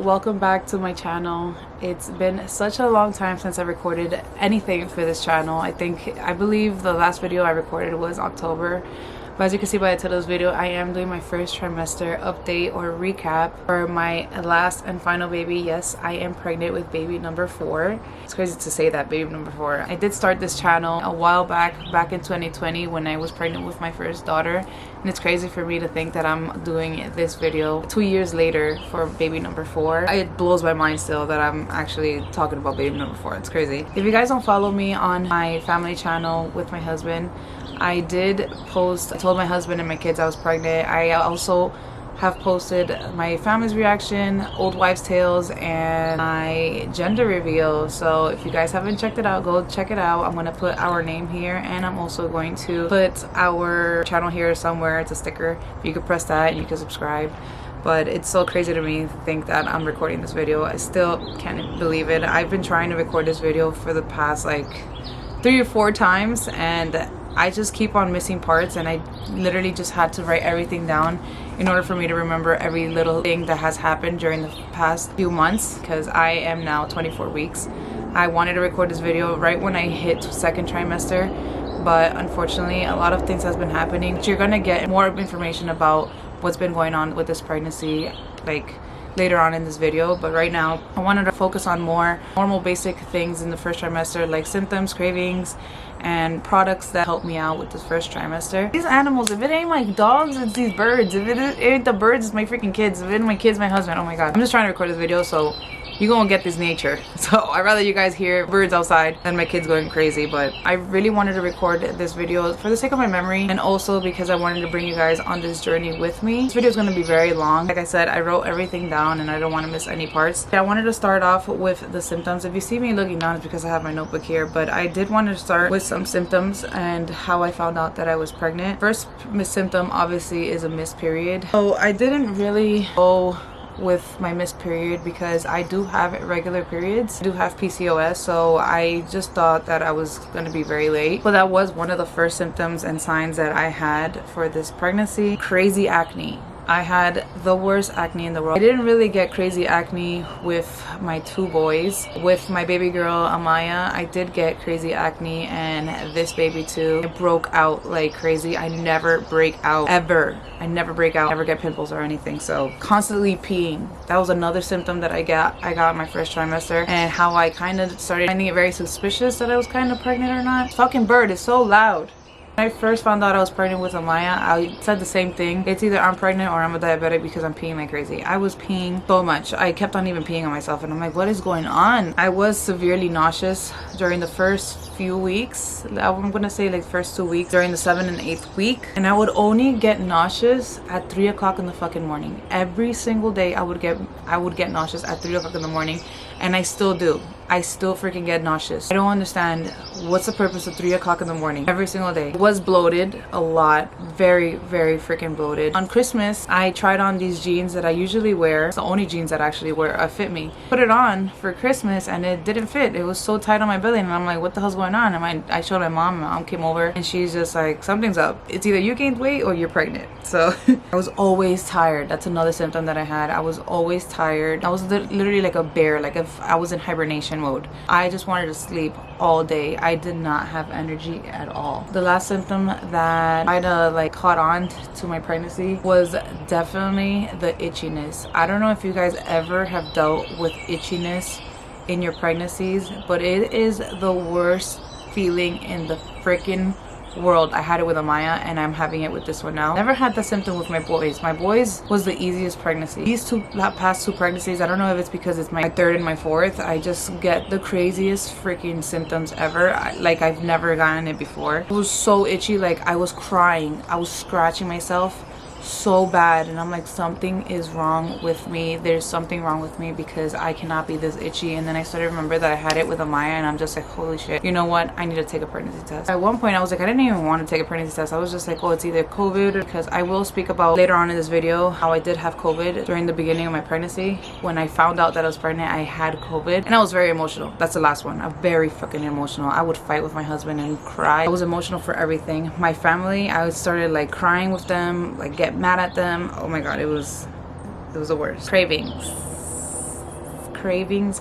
welcome back to my channel. It's been such a long time since I recorded anything for this channel. I believe the last video I recorded was October. But as you can see by the title of this video, I am doing my first trimester update or recap for my last and final baby. Yes, I am pregnant with baby number 4. It's crazy to say that, baby number 4. I did start this channel a while back in 2020 when I was pregnant with my first daughter. And it's crazy for me to think that I'm doing this video 2 years later for baby number 4. It blows my mind still that I'm actually talking about baby number 4. It's crazy. If you guys don't follow me on my family channel with my husband, I did post, I told my husband and my kids I was pregnant. I also have posted my family's reaction, old wives tales, and my gender reveal. So if you guys haven't checked it out, go check it out. I'm gonna put our name here, and I'm also going to put our channel here somewhere. It's a sticker. You can press that and you can subscribe. But it's so crazy to me to think that I'm recording this video. I still can't believe it. I've been trying to record this video for the past like 3 or 4 times, and I just keep on missing parts, and I literally just had to write everything down in order for me to remember every little thing that has happened during the past few months, because I am now 24 weeks. I wanted to record this video right when I hit second trimester, but unfortunately a lot of things has been happening. You're gonna get more information about what's been going on with this pregnancy like later on in this video, but right now I wanted to focus on more normal basic things in the first trimester, like symptoms, cravings, and products that help me out with this first trimester. These animals, if it ain't my dogs, it's these birds. If it ain't the birds, it's my freaking kids. If it ain't my kids, my husband. Oh my god. I'm just trying to record this video so you gonna get this nature. So I'd rather you guys hear birds outside than my kids going crazy. But I really wanted to record this video for the sake of my memory, and also because I wanted to bring you guys on this journey with me. This video is gonna be very long. Like I said, I wrote everything down and I don't want to miss any parts. I wanted to start off with the symptoms. If you see me looking down, it's because I have my notebook here, but I did want to start with some symptoms and how I found out that I was pregnant. First symptom obviously is a missed period. So I didn't really go with my missed period because I do have irregular periods. I do have PCOS, so I just thought that I was going to be very late. But that was one of the first symptoms and signs that I had for this pregnancy. Crazy acne. I had the worst acne in the world. I didn't really get crazy acne with my 2 boys. With my baby girl Amaya, I did get crazy acne, and this baby too. It broke out like crazy. I never break out ever. I never break out, never get pimples or anything. So constantly peeing. That was another symptom that I got in my first trimester, and how I kind of started finding it very suspicious that I was kind of pregnant or not. Fucking bird is so loud. When I first found out I was pregnant with Amaya, I said the same thing. It's either I'm pregnant or I'm a diabetic because I'm peeing like crazy. I was peeing so much. I kept on even peeing on myself, and I'm like, what is going on? I was severely nauseous during the first few weeks. I'm gonna say like first 2 weeks during the 7th and 8th week. And I would only get nauseous at 3 o'clock in the fucking morning. Every single day I would get nauseous at 3 o'clock in the morning, and I still do. I still freaking get nauseous. I don't understand what's the purpose of 3 o'clock in the morning every single day. I was bloated a lot, very freaking bloated. On Christmas, I tried on these jeans that I usually wear. It's the only jeans that actually fit me. Put it on for Christmas and it didn't fit. It was so tight on my belly, and I'm like, what the hell's going on? And I showed my mom came over, and she's just like, something's up. It's either you gained weight or you're pregnant. So I was always tired. That's another symptom that I had. I was always tired. I was literally like a bear, like if I was in hibernation mode. I just wanted to sleep all day. I did not have energy at all. The last symptom that might have like caught on to my pregnancy was definitely the itchiness. I don't know if you guys ever have dealt with itchiness in your pregnancies, but it is the worst feeling in the freaking world. I had it with Amaya, and I'm having it with this one now. Never had the symptom with my boys. My boys was the easiest pregnancy. These past two pregnancies, I don't know if it's because it's my 3rd and my 4th, I just get the craziest freaking symptoms ever. Like I've never gotten it before. It was so itchy, like I was crying. I was scratching myself so bad, and I'm like, something is wrong with me. There's something wrong with me because I cannot be this itchy. And then I started to remember that I had it with Amaya, and I'm just like, holy shit, you know what, I need to take a pregnancy test. At one point I was like, I didn't even want to take a pregnancy test. I was just like, oh, it's either COVID, because I will speak about later on in this video how I did have COVID during the beginning of my pregnancy. When I found out that I was pregnant, I had COVID, and I was very emotional. That's the last one. I'm very fucking emotional. I would fight with my husband and cry. I was emotional for everything. My family, I started like crying with them, like get mad at them. Oh my god, it was the worst. Cravings. cravings.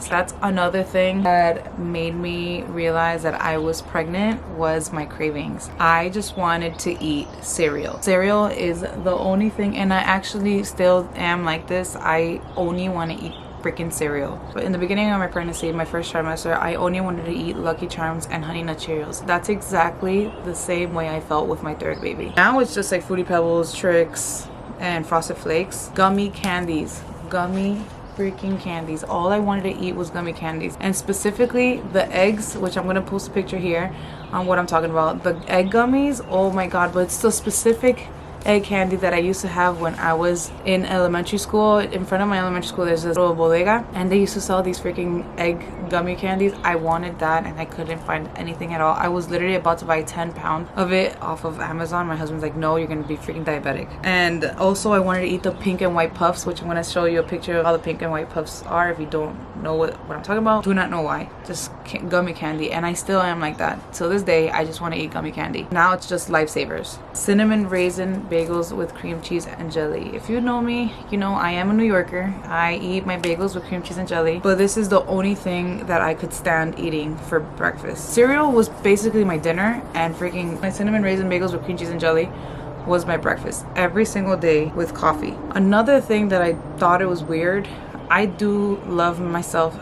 That's another thing that made me realize that I was pregnant, was my cravings. I just wanted to eat cereal. Cereal is the only thing, and I actually still am like this. I only want to eat freaking cereal. But in the beginning of my pregnancy, my first trimester, I only wanted to eat Lucky Charms and Honey Nut Cheerios. That's exactly the same way I felt with my third baby. Now it's just like Fruity Pebbles, Trix, and Frosted Flakes. Gummy candies. Gummy freaking candies. All I wanted to eat was gummy candies, and specifically the eggs, which I'm gonna post a picture here on what I'm talking about. The egg gummies, oh my god. But it's the specific egg candy that I used to have when I was in elementary school. In front of my elementary school there's this little bodega, and they used to sell these freaking egg gummy candies. I wanted that and I couldn't find anything at all. I was literally about to buy 10 pounds of it off of Amazon. My husband's like, no, you're gonna be freaking diabetic. And also I wanted to eat the pink and white puffs, which I'm gonna show you a picture of how the pink and white puffs are. If you don't know what I'm talking about, do not know why. Just gummy candy. And I still am like that till this day. I just want to eat gummy candy. Now it's just lifesavers. Cinnamon raisin bagels with cream cheese and jelly. If you know me, you know I am a New Yorker. I eat my bagels with cream cheese and jelly, but this is the only thing that I could stand eating for breakfast. Cereal was basically my dinner, and freaking my cinnamon raisin bagels with cream cheese and jelly was my breakfast every single day with coffee. Another thing that I thought it was weird, I do love myself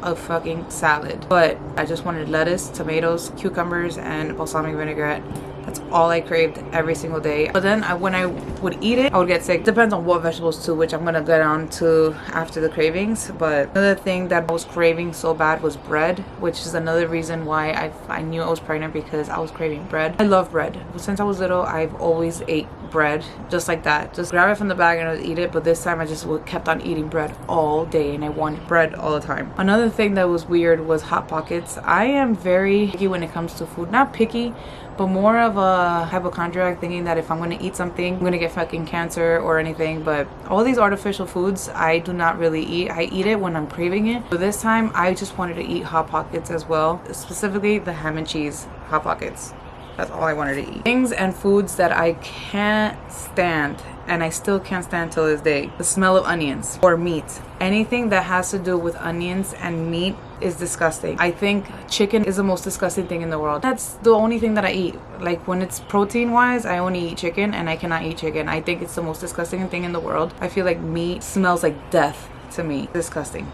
a fucking salad, but I just wanted lettuce, tomatoes, cucumbers, and balsamic vinaigrette. That's all I craved every single day. But then when I would eat it, I would get sick. Depends on what vegetables too, which I'm gonna get on to after the cravings. But another thing that I was craving so bad was bread, which is another reason why I knew I was pregnant, because I was craving bread. I love bread. Since I was little, I've always ate bread just like that. Just grab it from the bag and I'd eat it. But this time I just kept on eating bread all day, and I wanted bread all the time. Another thing that was weird was Hot Pockets. I am very picky when it comes to food. Not picky, but more of a hypochondriac, thinking that if I'm gonna eat something, I'm gonna get fucking cancer or anything. But all these artificial foods, I do not really eat. I eat it when I'm craving it. But this time, I just wanted to eat Hot Pockets as well. Specifically, the ham and cheese Hot Pockets. That's all I wanted to eat. Things and foods that I can't stand, and I still can't stand till this day. The smell of onions or meat. Anything that has to do with onions and meat is disgusting. I think chicken is the most disgusting thing in the world. That's the only thing that I eat. Like when it's protein wise, I only eat chicken, and I cannot eat chicken. I think it's the most disgusting thing in the world. I feel like meat smells like death to me. Disgusting.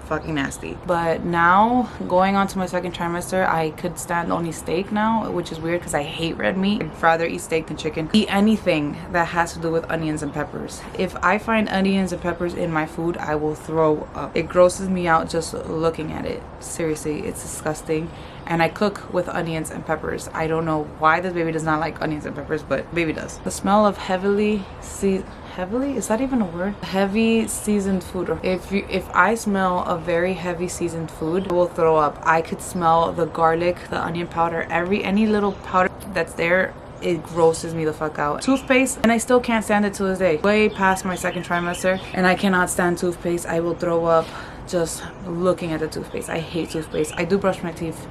Fucking nasty. But now, going on to my second trimester, I could stand only steak now, which is weird because I hate red meat. I'd rather eat steak than chicken. Eat anything that has to do with onions and peppers. If I find onions and peppers in my food, I will throw up. It grosses me out just looking at it. Seriously, it's disgusting. And I cook with onions and peppers. I don't know why this baby does not like onions and peppers, but baby does. The smell of heavily, is that even a word? Heavy seasoned food. If I smell a very heavy seasoned food, I will throw up. I could smell the garlic, the onion powder, any little powder that's there. It grosses me the fuck out. Toothpaste, and I still can't stand it to this day. Way past my second trimester, and I cannot stand toothpaste. I will throw up just looking at the toothpaste. I hate toothpaste. I do brush my teeth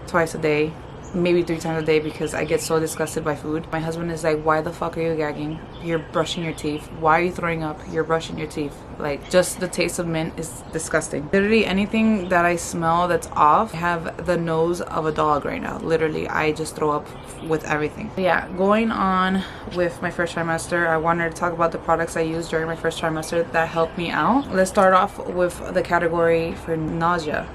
twice a day, maybe 3 times a day, because I get so disgusted by food. My husband is like, why the fuck are you gagging? You're brushing your teeth. Why are you throwing up? You're brushing your teeth. Like, just the taste of mint is disgusting. Literally anything that I smell that's off, I have the nose of a dog right now. Literally, I just throw up with everything. Yeah, going on with my first trimester, I wanted to talk about the products I used during my first trimester that helped me out. Let's start off with the category for nausea.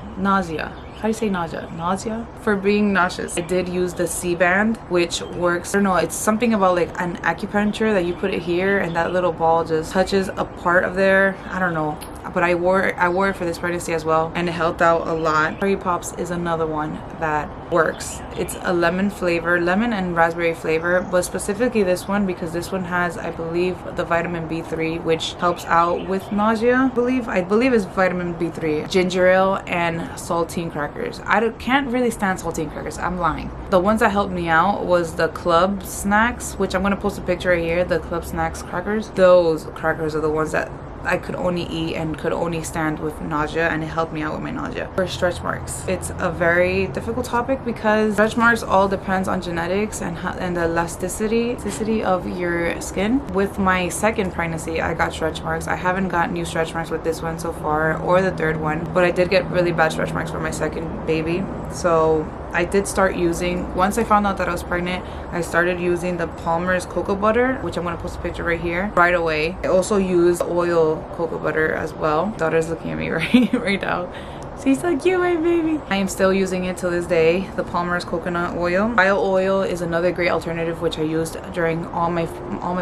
How do you say nausea? Nausea? For being nauseous, I did use the Seaband, which works. I don't know, it's something about like an acupuncture that you put it here and that little ball just touches a part of there. I don't know. But I wore it for this pregnancy as well, and it helped out a lot. Preggie Pops is another one that works. It's a lemon flavor, lemon and raspberry flavor, but specifically this one because this one has, I believe, the vitamin B3, which helps out with nausea. I believe it's vitamin B3. Ginger ale and saltine crackers. Can't really stand saltine crackers. I'm lying. The ones that helped me out was the Club Snacks, which I'm gonna post a picture right here. The Club Snacks crackers. Those crackers are the ones that I could only eat and could only stand with nausea, and it helped me out with my nausea. For stretch marks, it's a very difficult topic because stretch marks all depends on genetics and the elasticity of your skin. With my second pregnancy, I got stretch marks. I haven't got new stretch marks with this one so far, or the third one, but I did get really bad stretch marks for my second baby. So I did start using, once I found out that I was pregnant, I started using the Palmer's cocoa butter, which I'm going to post a picture right here, right away. I also used oil cocoa butter as well. My daughter's looking at me right now. She's so cute, my baby. I am still using it till this day, the Palmer's coconut oil. Bio oil is another great alternative, which I used during all my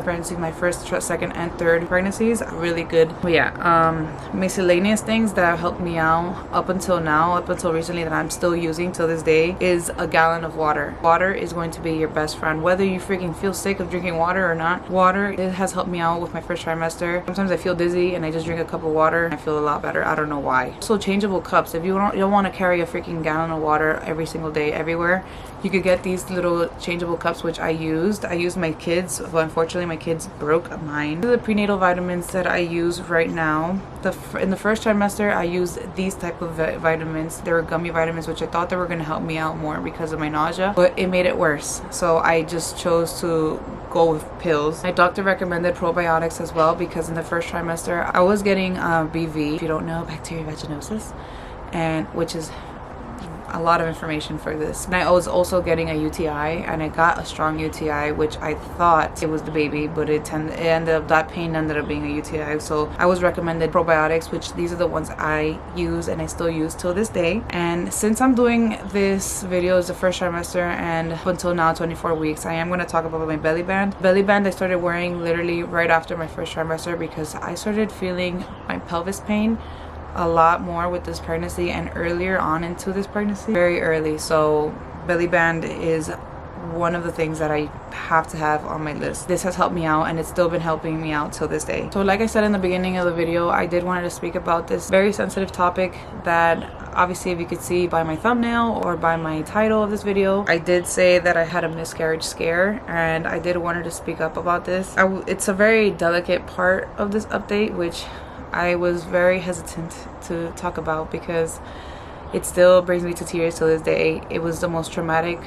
pregnancies, my first, second, and third pregnancies. Really good. But yeah, miscellaneous things that helped me out up until now, up until recently, that I'm still using till this day, is a gallon of water. Water is going to be your best friend, whether you freaking feel sick of drinking water or not. Water, it has helped me out with my first trimester. Sometimes I feel dizzy and I just drink a cup of water and I feel a lot better. I don't know why. So changeable cups. If you don't want to carry a freaking gallon of water every single day everywhere, you could get these little changeable cups, which I used. I used my kids, but unfortunately my kids broke mine. These are the prenatal vitamins that I use right now. In the first trimester, I used these type of vitamins. They were gummy vitamins, which I thought they were going to help me out more because of my nausea, but it made it worse. So I just chose to go with pills. My doctor recommended probiotics as well, because in the first trimester I was getting BV, if you don't know, bacterial vaginosis, and which is a lot of information for this. And I was also getting a UTI, and I got a strong UTI, which I thought it was the baby, but it ended up, that pain ended up being a UTI. So I was recommended probiotics, which these are the ones I use and I still use till this day. And since I'm doing this video is the first trimester and up until now 24 weeks, I am going to talk about my belly band. Belly band I started wearing literally right after my first trimester, because I started feeling my pelvis pain a lot more with this pregnancy and earlier on into this pregnancy, very early. So belly band is one of the things that I have to have on my list. This has helped me out, and it's still been helping me out till this day. So like I said in the beginning of the video, I did want to speak about this very sensitive topic that obviously, if you could see by my thumbnail or by my title of this video, I did say that I had a miscarriage scare, and I did want to speak up about this. It's a very delicate part of this update, which I was very hesitant to talk about because it still brings me to tears to this day. It was the most traumatic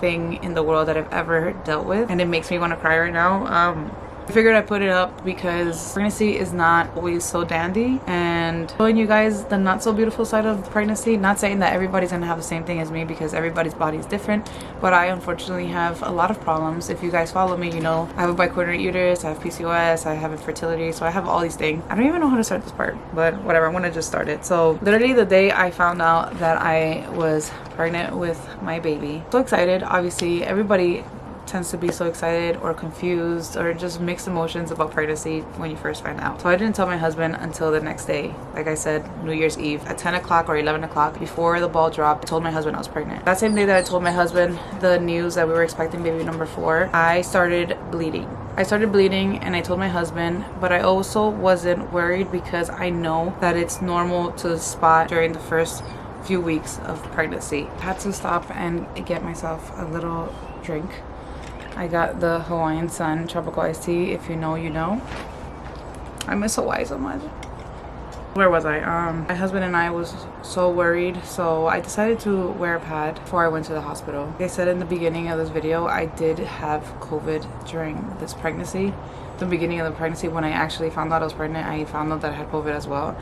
thing in the world that I've ever dealt with, and it makes me want to cry right now. I figured I'd put it up because pregnancy is not always so dandy, and showing you guys the not so beautiful side of pregnancy. Not saying that everybody's gonna have the same thing as me, because everybody's body is different, but I unfortunately have a lot of problems. If you guys follow me, you know I have a bicoordinate uterus, I have PCOS, I have infertility, so I have all these things. I don't even know how to start this part, but whatever, I'm gonna just start it. So literally the day I found out that I was pregnant with my baby, so excited. Obviously everybody tends to be so excited or confused or just mixed emotions about pregnancy when you first find out. So I didn't tell my husband until the next day. Like I said, New Year's Eve at 10 o'clock or 11 o'clock, before the ball dropped, I told my husband I was pregnant. That same day that I told my husband the news that we were expecting baby number 4, I started bleeding. And I told my husband, but I also wasn't worried because I know that it's normal to spot during the first few weeks of pregnancy. I had to stop and get myself a little drink. I got the Hawaiian Sun tropical iced tea. If you know, you know. I miss Hawaii so much. Where was I? My husband and I was so worried, so I decided to wear a pad before I went to the hospital. Like I said in the beginning of this video, I did have COVID during this pregnancy. The beginning of the pregnancy, when I actually found out I was pregnant, I found out that I had COVID as well.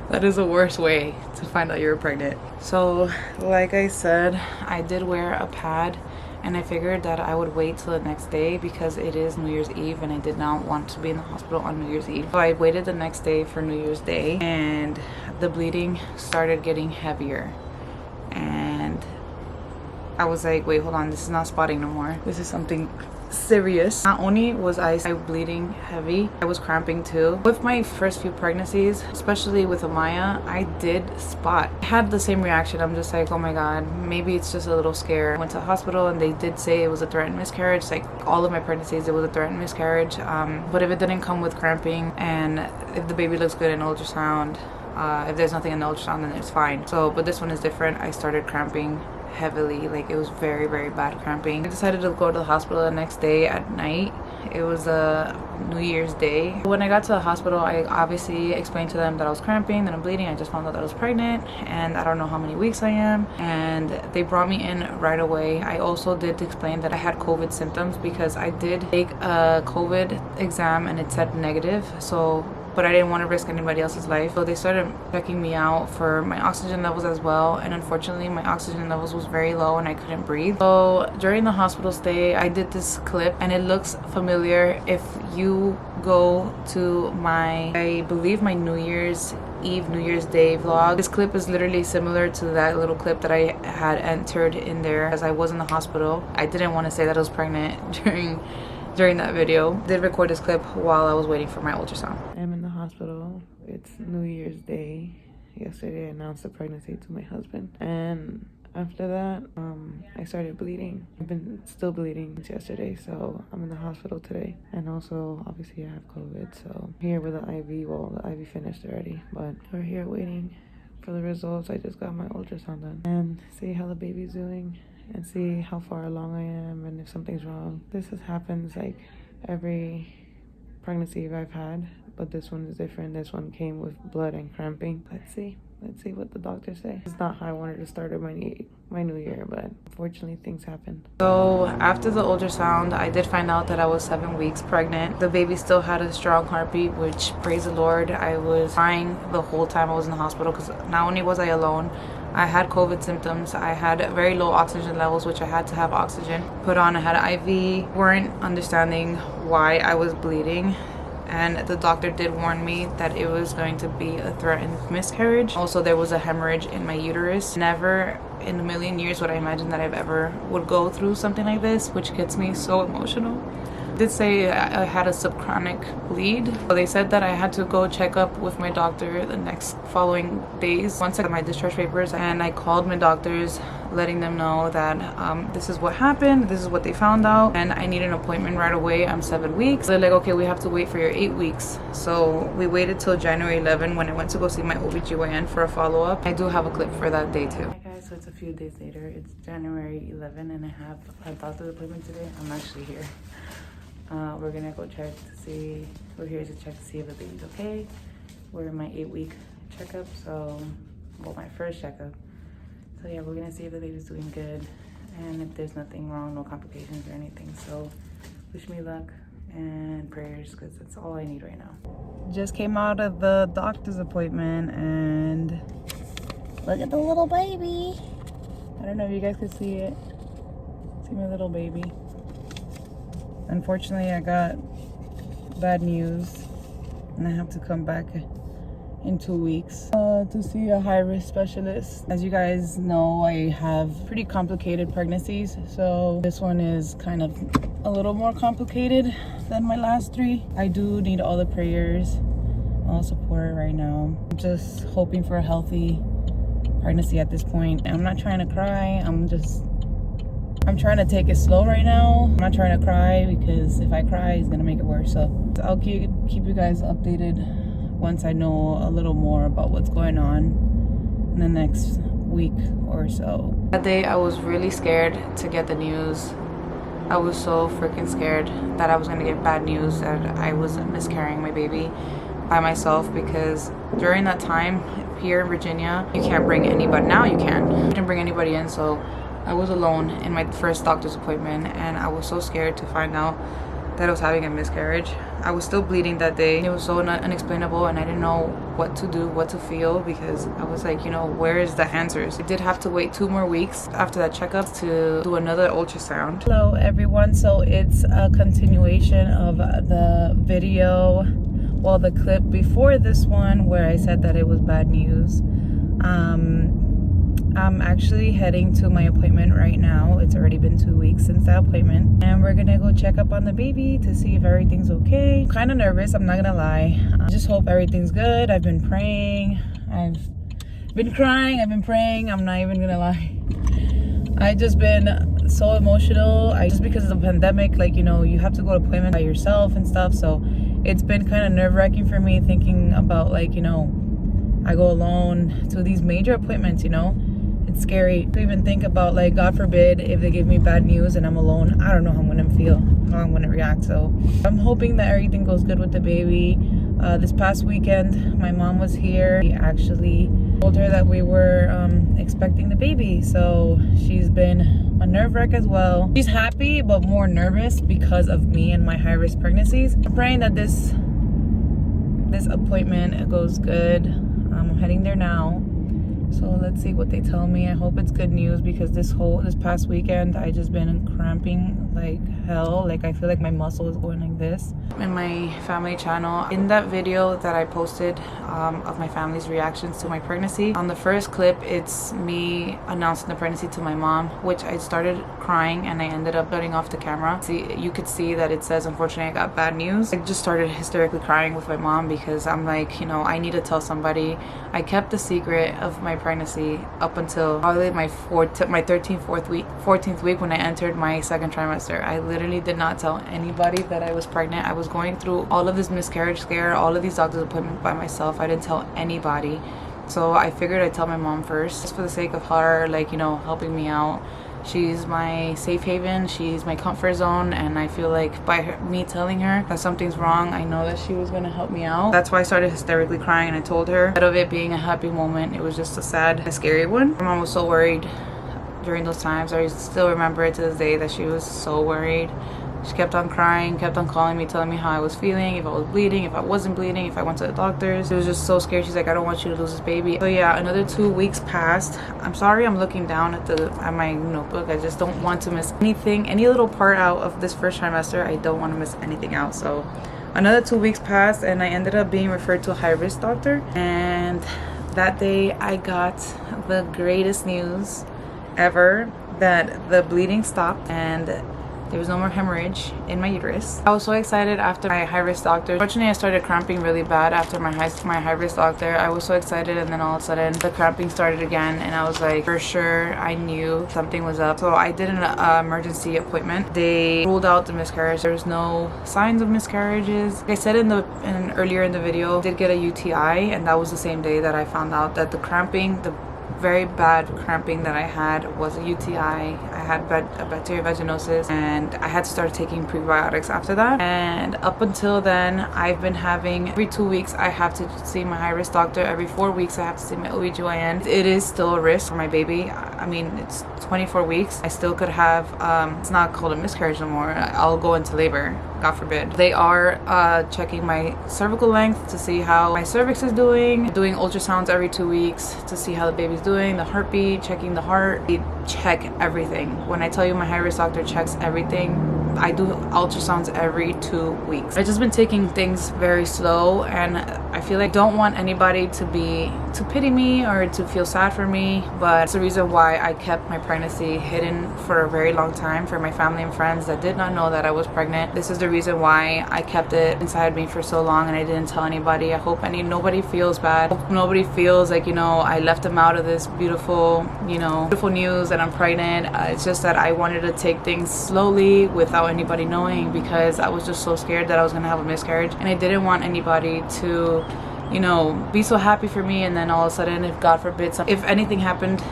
That is the worst way to find out you're pregnant. So like I said, I did wear a pad, and I figured that I would wait till the next day because it is New Year's Eve and I did not want to be in the hospital on New Year's Eve. So I waited the next day for New Year's Day, and the bleeding started getting heavier, and I was like, wait, hold on, this is not spotting no more. This is something serious. Not only was I bleeding heavy, I was cramping too. With my first few pregnancies, especially with Amaya, I did spot. I had the same reaction. I'm just like, oh my god, maybe it's just a little scare. I went to the hospital and they did say it was a threatened miscarriage. Like all of my pregnancies, it was a threatened miscarriage. But if it didn't come with cramping, and if the baby looks good in ultrasound, if there's nothing in the ultrasound, then it's fine. So, but this one is different. I started cramping heavily. Like, it was very, very bad cramping. I decided to go to the hospital the next day at night. It was a New Year's Day. When I got to the hospital, I obviously explained to them that I was cramping, that I'm bleeding. I just found out that I was pregnant, and I don't know how many weeks I am. And they brought me in right away. I also did explain that I had COVID symptoms because I did take a COVID exam and it said negative. But I didn't want to risk anybody else's life. So they started checking me out for my oxygen levels as well. And unfortunately, my oxygen levels was very low and I couldn't breathe. So during the hospital stay, I did this clip and it looks familiar. If you go to I believe my New Year's Eve, New Year's Day vlog, this clip is literally similar to that little clip that I had entered in there as I was in the hospital. I didn't want to say that I was pregnant during that video. I did record this clip while I was waiting for my ultrasound. I'm in the hospital. It's New Year's Day. Yesterday I announced the pregnancy to my husband, and after that I started bleeding. I've been still bleeding since yesterday, so I'm in the hospital today. And also obviously I have COVID, so I'm here with the IV. Well, the IV finished already, but we're here waiting for the results. I just got my ultrasound done and see how the baby's doing and see how far along I am and if something's wrong. This happens like every pregnancy I've had, but this one is different. This one came with blood and cramping. Let's see what the doctors say. It's not how I wanted to start my new year, but unfortunately things happen. So after the ultrasound, I did find out that I was 7 weeks pregnant. The baby still had a strong heartbeat, which, praise the Lord, I was crying the whole time I was in the hospital, because not only was I alone, I had COVID symptoms. I had very low oxygen levels, which I had to have oxygen put on. I had an IV. Weren't understanding why I was bleeding. And the doctor did warn me that it was going to be a threatened miscarriage. Also, there was a hemorrhage in my uterus. Never in a million years would I imagine that I would go through something like this, which gets me so emotional. Did say I had a subchronic bleed. So they said that I had to go check up with my doctor the next following days once I got my discharge papers, and I called my doctors letting them know that this is what happened, this is what they found out, and I need an appointment right away. I'm 7 weeks. They're like, okay, we have to wait for your 8 weeks. So we waited till January 11 when I went to go see my OBGYN for a follow-up. I do have a clip for that day too. Hi guys, so it's a few days later. It's January 11 and I have a doctor's appointment today. I'm actually here. We're gonna go check to see, we're here to check to see if the baby's okay. We're in my 8-week checkup, so, well, my first checkup. So yeah, we're gonna see if the baby's doing good and if there's nothing wrong, no complications or anything. So wish me luck and prayers, because that's all I need right now. Just came out of the doctor's appointment and look at the little baby. I don't know if you guys can see it. See my little baby. Unfortunately, I got bad news and I have to come back in 2 weeks to see a high-risk specialist. As you guys know, I have pretty complicated pregnancies, so this one is kind of a little more complicated than my last 3. I do need all the prayers, all support right now. I'm just hoping for a healthy pregnancy at this point. I'm not trying to cry, I'm trying to take it slow right now. I'm not trying to cry, because if I cry, it's gonna make it worse. So I'll keep you guys updated once I know a little more about what's going on in the next week or so. That day, I was really scared to get the news. I was so freaking scared that I was gonna get bad news that I was miscarrying my baby by myself, because during that time here in Virginia, you can't bring anybody. Now you can. You didn't bring anybody in, so I was alone in my first doctor's appointment, and I was so scared to find out that I was having a miscarriage. I was still bleeding that day. It was so unexplainable, and I didn't know what to do, what to feel, because I was like, where is the answers? I did have to wait 2 more weeks after that checkup to do another ultrasound. Hello everyone, so it's a continuation of the video, well, the clip before this one where I said that it was bad news. I'm actually heading to my appointment right now. It's already been 2 weeks since that appointment, and we're gonna go check up on the baby to see if everything's okay. I'm kind of nervous, I'm not gonna lie. I just hope everything's good. I've been praying, I've been crying, I've been praying. I'm not even gonna lie. I've just been so emotional. Just because of the pandemic, you have to go to appointments by yourself and stuff, so it's been kind of nerve-wracking for me thinking about I go alone to these major appointments. it's scary to even think about, like, God forbid if they give me bad news and I'm alone. I don't know how I'm gonna feel, how I'm gonna react. So I'm hoping that everything goes good with the baby. This past weekend my mom was here. We actually told her that we were expecting the baby, so she's been a nerve wreck as well. She's happy but more nervous because of me and my high-risk pregnancies. I'm praying that this appointment goes good. I'm heading there now, so let's see what they tell me. I hope it's good news, because this past weekend I just been cramping like hell. Like, I feel like my muscle is going like this. In my family channel, in that video that I posted of my family's reactions to my pregnancy, on the first clip it's me announcing the pregnancy to my mom, which I started crying and I ended up shutting off the camera. See, you could see that it says, unfortunately I got bad news. I just started hysterically crying with my mom because I'm like, you know, I need to tell somebody. I kept the secret of my pregnancy up until probably my 14th week when I entered my second trimester. I literally did not tell anybody that I was pregnant. I was going through all of this miscarriage scare, all of these doctor's appointments by myself. I didn't tell anybody. So I figured I'd tell my mom first, just for the sake of her, like, you know, helping me out. She's my safe haven, she's my comfort zone, and I feel like by me telling her that something's wrong, I know that she was gonna help me out. That's why I started hysterically crying, and I told her, instead of it being a happy moment, it was just a sad, a scary one. My mom was so worried during those times. I still remember it to this day that she was so worried. She kept on crying, kept on calling me, telling me how I was feeling, if I was bleeding, if I wasn't bleeding, if I went to the doctors. She was just so scared. She's like, I don't want you to lose this baby. So yeah, another 2 weeks passed. I'm sorry I'm looking down at my notebook. I just don't want to miss anything, any little part out of this first trimester. I don't want to miss anything out. So another 2 weeks passed and I ended up being referred to a high-risk doctor. And that day I got the greatest news ever, that the bleeding stopped and there was no more hemorrhage in my uterus. I was so excited after my high-risk doctor. Fortunately, I started cramping really bad after my high-risk doctor. I was so excited, and then all of a sudden the cramping started again, and I was like, for sure, I knew something was up. So I did an emergency appointment. They ruled out the miscarriage. There's no signs of miscarriages. Like I said earlier in the video, I did get a UTI, and that was the same day that I found out that the cramping, the very bad cramping that I had, was a UTI. I had a bacterial vaginosis, and I had to start taking prebiotics after that. And up until then, I've been having, every 2 weeks I have to see my high-risk doctor. Every 4 weeks I have to see my OBGYN. It is still a risk for my baby. I mean, it's 24 weeks. I still could have, it's not called a miscarriage no more. I'll go into labor, God forbid. They are checking my cervical length to see how my cervix is doing ultrasounds every 2 weeks to see how the baby's doing, the heartbeat, checking the heart. They check everything. When I tell you my high-risk doctor checks everything, I do ultrasounds every 2 weeks. I've just been taking things very slow, and I feel like I don't want anybody to pity me or to feel sad for me, but it's the reason why I kept my pregnancy hidden for a very long time for my family and friends that did not know that I was pregnant. This is the reason why I kept it inside me for so long and I didn't tell anybody. I hope nobody feels bad. I hope nobody feels like, you know, I left them out of this beautiful news that I'm pregnant. It's just that I wanted to take things slowly without anybody knowing, because I was just so scared that I was gonna have a miscarriage, and I didn't want anybody to, you know, be so happy for me, and then all of a sudden, if God forbid, if anything happened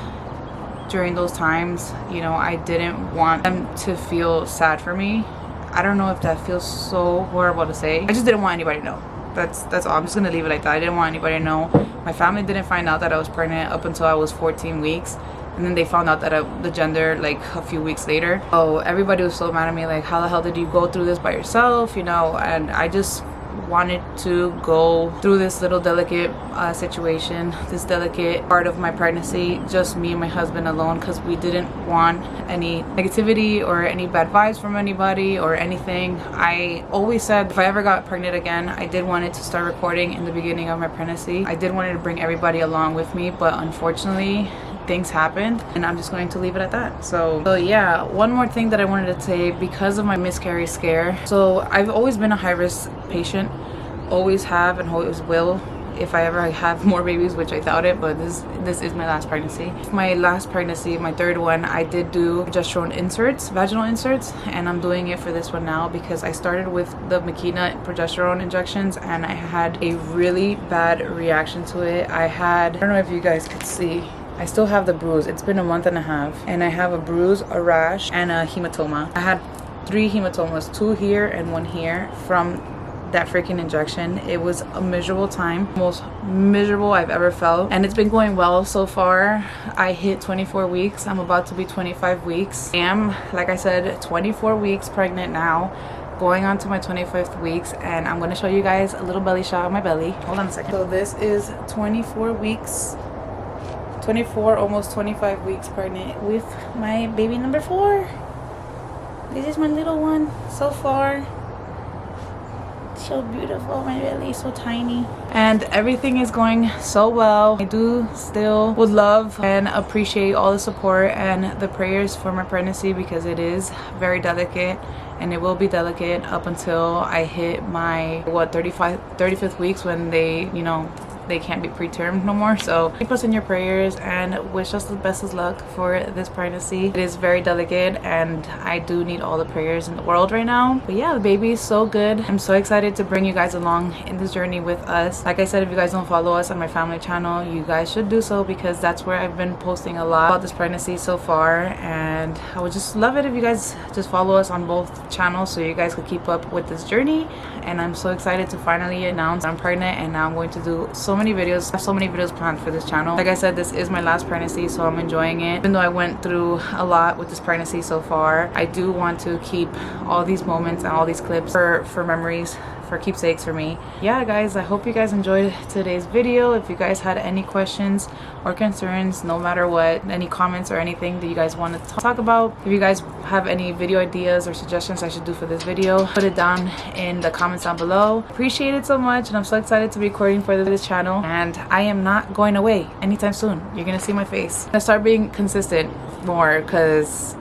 during those times, you know, I didn't want them to feel sad for me. I don't know if that feels so horrible to say. I just didn't want anybody to know. That's all. I'm just gonna leave it like that. I didn't want anybody to know. My family didn't find out that I was pregnant up until I was 14 weeks. And then they found out that the gender like a few weeks later. Oh, everybody was so mad at me, like, how the hell did you go through this by yourself, you know? And I just wanted to go through this little delicate situation, this delicate part of my pregnancy, just me and my husband alone, because we didn't want any negativity or any bad vibes from anybody or anything. I always said if I ever got pregnant again, I did want it to start recording in the beginning of my pregnancy. I did want to bring everybody along with me, but unfortunately things happened, and I'm just going to leave it at that. So yeah, one more thing that I wanted to say because of my miscarriage scare. So I've always been a high-risk patient, always have and always will if I ever have more babies, which I doubt it, but this is my last pregnancy. My last pregnancy, my third one, I did do progesterone inserts, vaginal inserts, and I'm doing it for this one now because I started with the Makina progesterone injections and I had a really bad reaction to it. I don't know if you guys could see, I still have the bruise. It's been a month and a half, and I have a bruise, a rash, and a hematoma. I had 3 hematomas, 2 here and 1 here from that freaking injection. It was a miserable time, most miserable I've ever felt, and it's been going well so far. I hit 24 weeks. I'm about to be 25 weeks. I am, like I said, 24 weeks pregnant now, going on to my 25th weeks, and I'm going to show you guys a little belly shot of my belly. Hold on a second. So this is 24 weeks, 24, almost 25 weeks pregnant with my baby number 4. This is my little one so far. So beautiful, my belly is so tiny, and everything is going so well. I do still would love and appreciate all the support and the prayers for my pregnancy, because it is very delicate, and it will be delicate up until I hit my 35th weeks, when they, you know, they can't be preterm no more. So keep us in your prayers and wish us the best of luck for this pregnancy. It is very delicate, and I do need all the prayers in the world right now. But yeah, the baby is so good. I'm so excited to bring you guys along in this journey with us. Like I said, if you guys don't follow us on my family channel, you guys should do so, because that's where I've been posting a lot about this pregnancy so far, and I would just love it if you guys just follow us on both channels so you guys could keep up with this journey. And I'm so excited to finally announce I'm pregnant, and now I'm going to do so many videos. I have so many videos planned for this channel. Like I said, this is my last pregnancy, so I'm enjoying it. Even though I went through a lot with this pregnancy so far, I do want to keep all these moments and all these clips for memories, for keepsakes for me. Yeah guys, I hope you guys enjoyed today's video. If you guys had any questions or concerns, no matter what, any comments or anything that you guys want to talk about, if you guys have any video ideas or suggestions I should do for this video, put it down in the comments down below. Appreciate it so much, and I'm so excited to be recording for this channel, and I am not going away anytime soon. You're gonna see my face. I'm gonna start being consistent more, because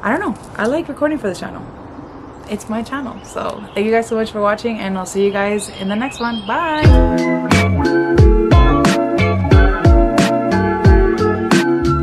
I don't know, I like recording for this channel. It's my channel. So thank you guys so much for watching, and I'll see you guys in the next one. Bye.